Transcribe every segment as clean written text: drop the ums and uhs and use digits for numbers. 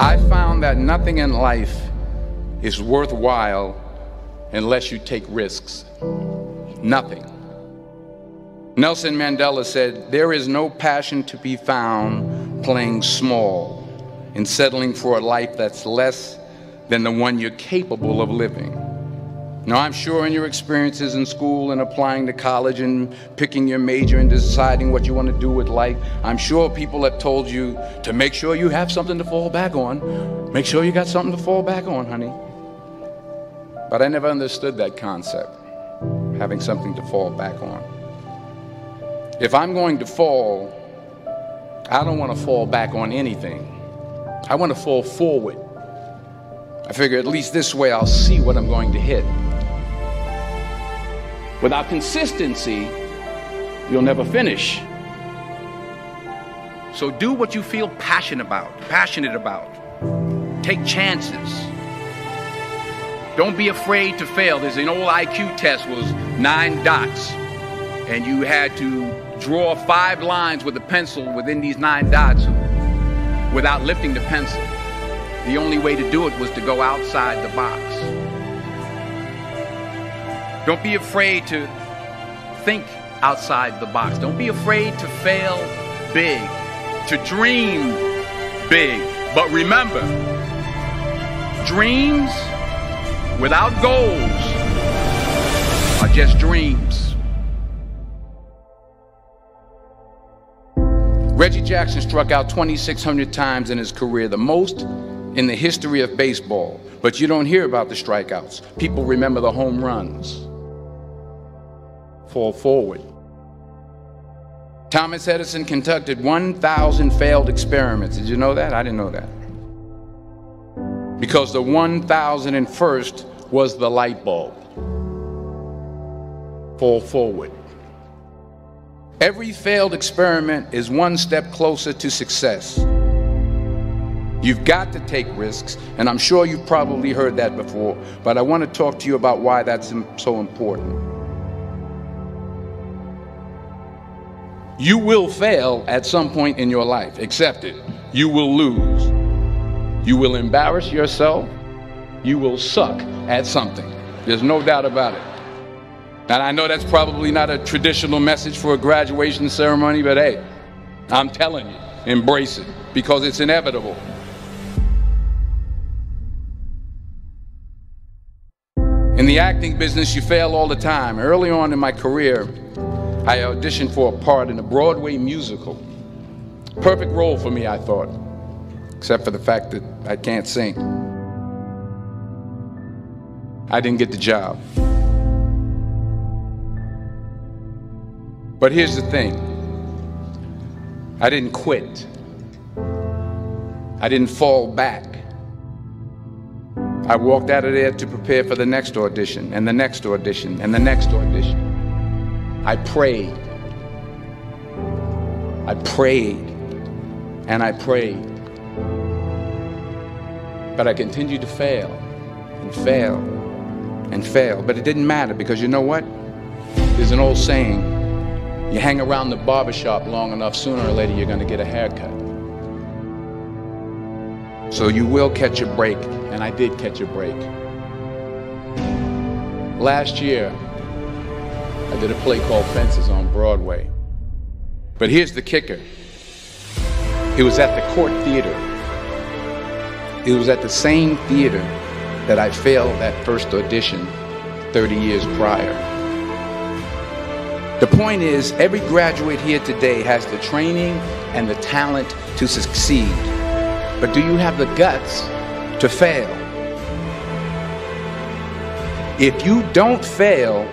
I found that nothing in life is worthwhile unless you take risks. Nothing. Nelson Mandela said, "There is no passion to be found playing small and settling for a life that's less than the one you're capable of living." Now, I'm sure in your experiences in school and applying to college and picking your major and deciding what you want to do with life, I'm sure people have told you to make sure you have something to fall back on. Make sure you got something to fall back on, honey. But I never understood that concept, having something to fall back on. If I'm going to fall, I don't want to fall back on anything. I want to fall forward. I figure at least this way I'll see what I'm going to hit. Without consistency, you'll never finish. So do what you feel passionate about. Take chances. Don't be afraid to fail. There's an old IQ test, was 9 dots, and you had to draw 5 lines with a pencil within these 9 dots without lifting the pencil. The only way to do it was to go outside the box. Don't be afraid to think outside the box. Don't be afraid to fail big, to dream big. But remember, dreams without goals are just dreams. Reggie Jackson struck out 2,600 times in his career, the most in the history of baseball. But you don't hear about the strikeouts. People remember the home runs. Fall forward. Thomas Edison conducted 1,000 failed experiments. Did you know that? I didn't know that. Because the 1,001st was the light bulb. Fall forward. Every failed experiment is one step closer to success. You've got to take risks, and I'm sure you've probably heard that before, but I want to talk to you about why that's so important. You will fail at some point in your life. Accept it. You will lose. You will embarrass yourself. You will suck at something. There's no doubt about it. And I know that's probably not a traditional message for a graduation ceremony, but hey, I'm telling you, embrace it, because it's inevitable. In the acting business, you fail all the time. Early on in my career, I auditioned for a part in a Broadway musical. Perfect role for me, I thought, except for the fact that I can't sing. I didn't get the job. But here's the thing. I didn't quit. I didn't fall back. I walked out of there to prepare for the next audition, and the next audition, and the next audition. I prayed. I prayed. And I prayed. But I continued to fail, and fail, and fail. But it didn't matter, because you know what? There's an old saying, you hang around the barbershop long enough, sooner or later you're going to get a haircut. So you will catch a break, and I did catch a break. Last year, I did a play called Fences on Broadway. But here's the kicker. It was at the Court Theater. It was at the same theater that I failed that first audition 30 years prior. The point is, every graduate here today has the training and the talent to succeed. But do you have the guts to fail? If you don't fail,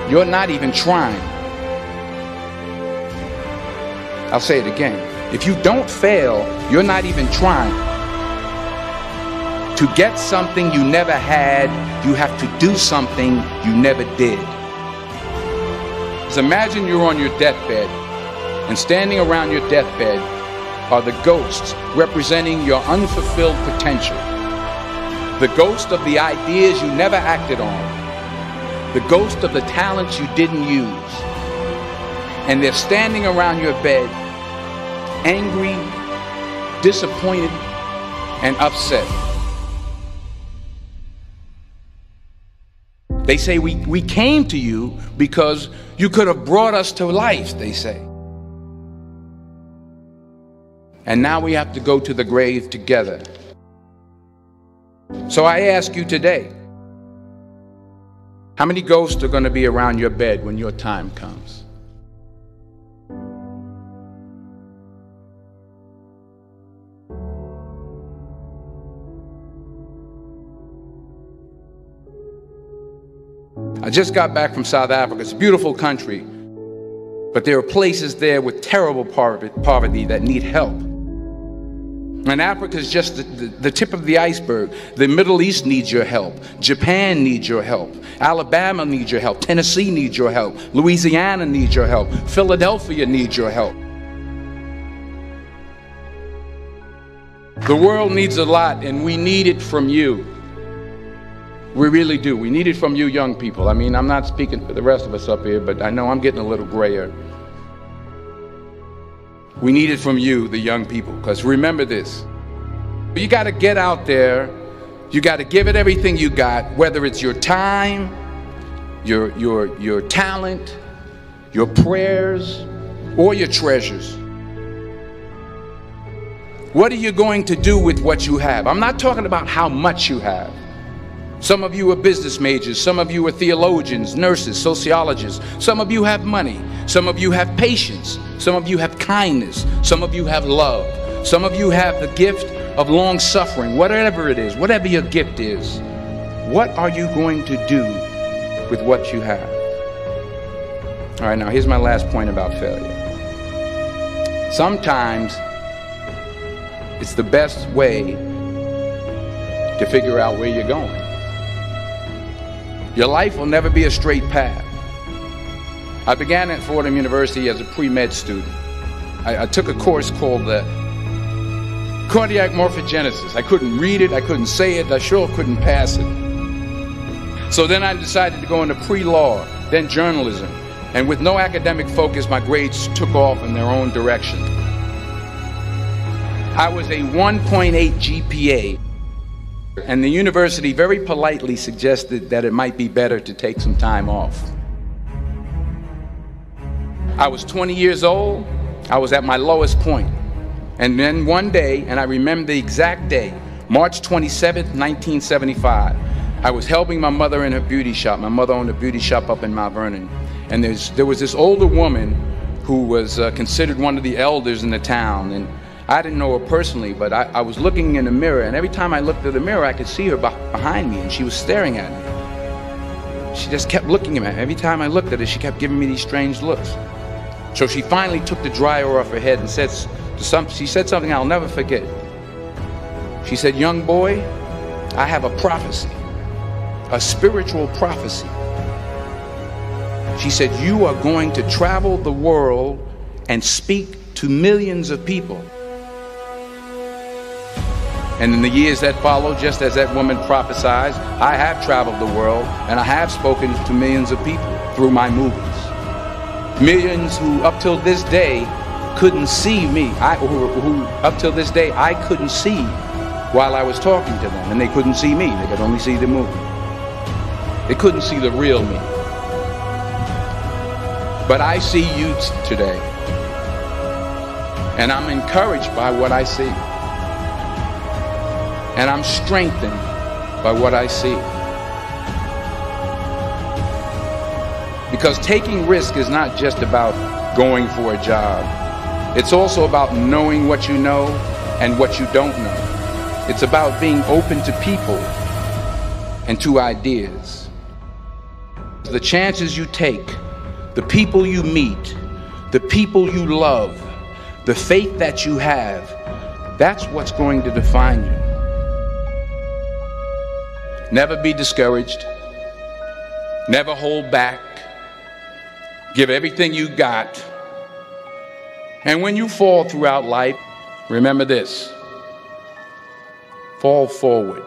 you're not even trying. I'll say it again. If you don't fail, you're not even trying. To get something you never had, you have to do something you never did. So imagine you're on your deathbed, and standing around your deathbed are the ghosts representing your unfulfilled potential. The ghost of the ideas you never acted on. The ghost of the talents you didn't use. And they're standing around your bed, angry, disappointed, and upset. They say we came to you because you could have brought us to life, they say. And now we have to go to the grave together. So I ask you today, how many ghosts are going to be around your bed when your time comes? I just got back from South Africa. It's a beautiful country, but there are places there with terrible poverty that need help. And Africa is just the tip of the iceberg. The Middle East needs your help. Japan needs your help. Alabama needs your help. Tennessee needs your help. Louisiana needs your help. Philadelphia needs your help. The world needs a lot, and we need it from you. We really do. We need it from you young people. I mean, I'm not speaking for the rest of us up here, but I know I'm getting a little grayer. We need it from you, the young people, because remember this. You got to get out there. You got to give it everything you got, whether it's your time, your talent, your prayers, or your treasures. What are you going to do with what you have? I'm not talking about how much you have. Some of you are business majors, some of you are theologians, nurses, sociologists, some of you have money, some of you have patience, some of you have kindness, some of you have love, some of you have the gift of long suffering. Whatever it is, whatever your gift is, what are you going to do with what you have? All right, now here's my last point about failure. Sometimes it's the best way to figure out where you're going. Your life will never be a straight path. I began at Fordham University as a pre-med student. I took a course called the cardiac morphogenesis. I couldn't read it, I couldn't say it, I sure couldn't pass it. So then I decided to go into pre-law, then journalism. And with no academic focus, my grades took off in their own direction. I was a 1.8 GPA. And the university very politely suggested that it might be better to take some time off. I was 20 years old. I was at my lowest point. And then one day, and I remember the exact day, March 27th, 1975, I was helping my mother in her beauty shop. My mother owned a beauty shop up in Mount Vernon. And there was this older woman who was considered one of the elders in the town. And I didn't know her personally, but I was looking in the mirror, and every time I looked at the mirror, I could see her behind me, and she was staring at me. She just kept looking at me. Every time I looked at her, she kept giving me these strange looks. So she finally took the dryer off her head and she said something I'll never forget. She said, "Young boy, I have a prophecy, a spiritual prophecy." She said, "You are going to travel the world and speak to millions of people." And in the years that followed, just as that woman prophesied, I have traveled the world and I have spoken to millions of people through my movies. Millions who up till this day couldn't see me, who up till this day I couldn't see while I was talking to them, and they couldn't see me, they could only see the movie. They couldn't see the real me. But I see you today, and I'm encouraged by what I see. And I'm strengthened by what I see. Because taking risk is not just about going for a job. It's also about knowing what you know and what you don't know. It's about being open to people and to ideas. The chances you take, the people you meet, the people you love, the faith that you have, that's what's going to define you. Never be discouraged. Never hold back. Give everything you got. And when you fall throughout life, remember this: fall forward.